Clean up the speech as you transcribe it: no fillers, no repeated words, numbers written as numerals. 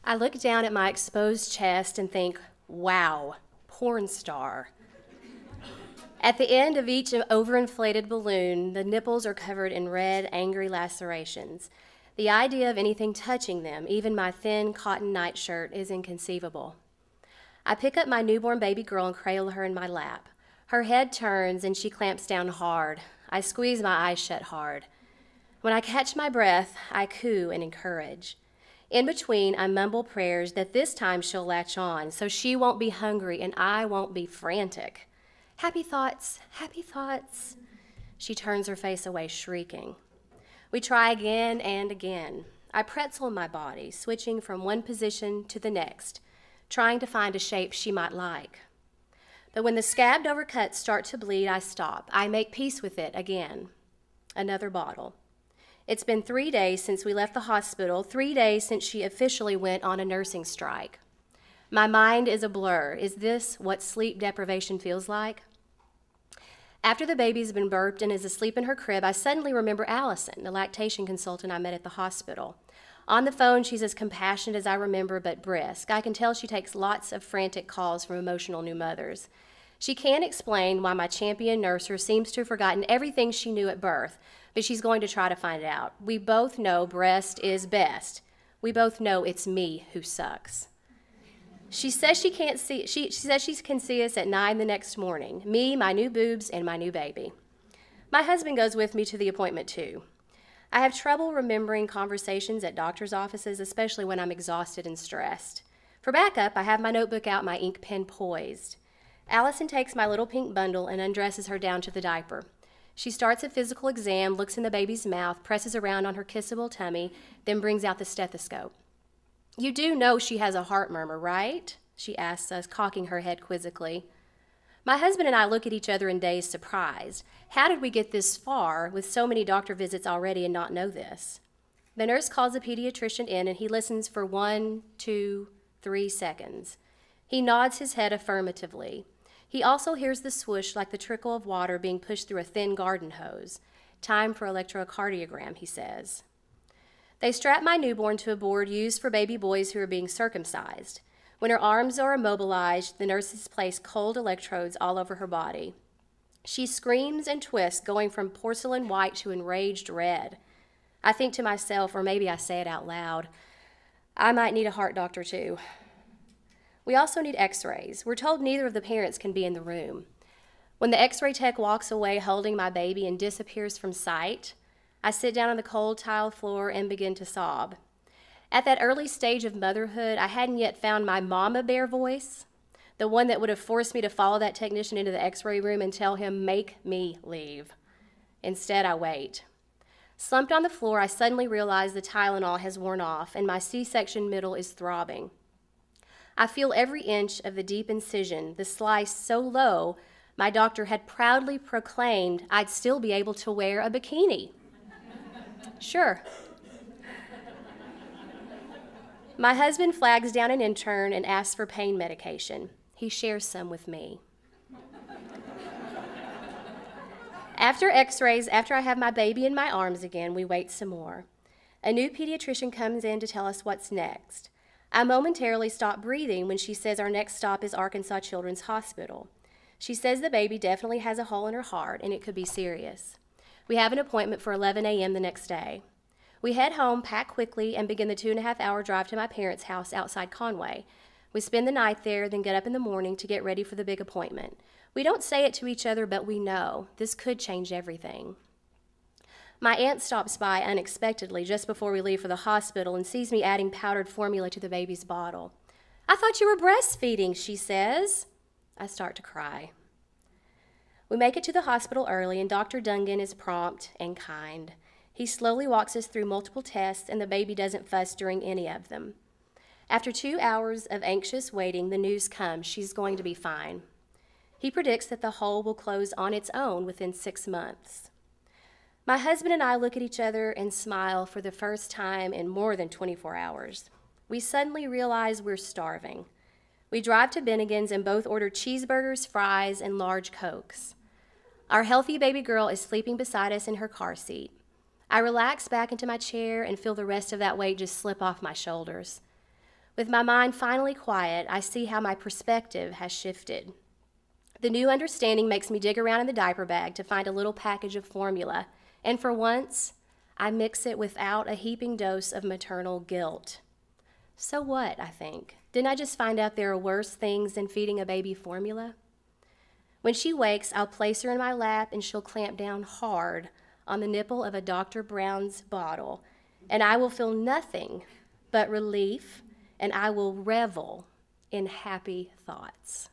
I look down at my exposed chest and think, wow, porn star. At the end of each overinflated balloon, the nipples are covered in red, angry lacerations. The idea of anything touching them, even my thin cotton nightshirt, is inconceivable. I pick up my newborn baby girl and cradle her in my lap. Her head turns and she clamps down hard. I squeeze my eyes shut hard. When I catch my breath, I coo and encourage. In between, I mumble prayers that this time she'll latch on, so she won't be hungry and I won't be frantic. Happy thoughts, happy thoughts. She turns her face away, shrieking. We try again and again. I pretzel my body, switching from one position to the next, trying to find a shape she might like. But when the scabbed over cuts start to bleed, I stop. I make peace with it again. Another bottle. It's been 3 days since we left the hospital, 3 days since she officially went on a nursing strike. My mind is a blur. Is this what sleep deprivation feels like? After the baby's been burped and is asleep in her crib, I suddenly remember Allison, the lactation consultant I met at the hospital. On the phone, she's as compassionate as I remember, but brisk. I can tell she takes lots of frantic calls from emotional new mothers. She can't explain why my champion nurser seems to have forgotten everything she knew at birth, but she's going to try to find out. We both know breast is best. We both know it's me who sucks. She says she can see us at 9 the next morning. Me, my new boobs, and my new baby. My husband goes with me to the appointment too. I have trouble remembering conversations at doctor's offices, especially when I'm exhausted and stressed. For backup, I have my notebook out, my ink pen poised. Allison takes my little pink bundle and undresses her down to the diaper. She starts a physical exam, looks in the baby's mouth, presses around on her kissable tummy, then brings out the stethoscope. You do know she has a heart murmur, right? She asks us, cocking her head quizzically. My husband and I look at each other in dazed surprise. How did we get this far with so many doctor visits already and not know this? The nurse calls the pediatrician in and he listens for 1, 2, 3 seconds. He nods his head affirmatively. He also hears the swoosh like the trickle of water being pushed through a thin garden hose. Time for electrocardiogram, he says. They strap my newborn to a board used for baby boys who are being circumcised. When her arms are immobilized, the nurses place cold electrodes all over her body. She screams and twists, going from porcelain white to enraged red. I think to myself, or maybe I say it out loud, I might need a heart doctor too. We also need x-rays. We're told neither of the parents can be in the room. When the x-ray tech walks away holding my baby and disappears from sight, I sit down on the cold tile floor and begin to sob. At that early stage of motherhood, I hadn't yet found my mama bear voice, the one that would have forced me to follow that technician into the x-ray room and tell him, make me leave. Instead, I wait. Slumped on the floor, I suddenly realize the Tylenol has worn off and my C-section middle is throbbing. I feel every inch of the deep incision, the slice so low, my doctor had proudly proclaimed I'd still be able to wear a bikini. Sure. My husband flags down an intern and asks for pain medication. He shares some with me. After x-rays, after I have my baby in my arms again, we wait some more. A new pediatrician comes in to tell us what's next. I momentarily stop breathing when she says our next stop is Arkansas Children's Hospital. She says the baby definitely has a hole in her heart and it could be serious. We have an appointment for 11 a.m. the next day. We head home, pack quickly, and begin the 2.5-hour drive to my parents' house outside Conway. We spend the night there, then get up in the morning to get ready for the big appointment. We don't say it to each other, but we know this could change everything. My aunt stops by unexpectedly just before we leave for the hospital and sees me adding powdered formula to the baby's bottle. I thought you were breastfeeding, she says. I start to cry. We make it to the hospital early, and Dr. Dungan is prompt and kind. He slowly walks us through multiple tests, and the baby doesn't fuss during any of them. After 2 hours of anxious waiting, the news comes. She's going to be fine. He predicts that the hole will close on its own within 6 months. My husband and I look at each other and smile for the first time in more than 24 hours. We suddenly realize we're starving. We drive to Bennigan's and both order cheeseburgers, fries, and large Cokes. Our healthy baby girl is sleeping beside us in her car seat. I relax back into my chair and feel the rest of that weight just slip off my shoulders. With my mind finally quiet, I see how my perspective has shifted. The new understanding makes me dig around in the diaper bag to find a little package of formula, and for once, I mix it without a heaping dose of maternal guilt. So what, I think? Didn't I just find out there are worse things than feeding a baby formula? When she wakes, I'll place her in my lap and she'll clamp down hard on the nipple of a Dr. Brown's bottle, and I will feel nothing but relief, and I will revel in happy thoughts.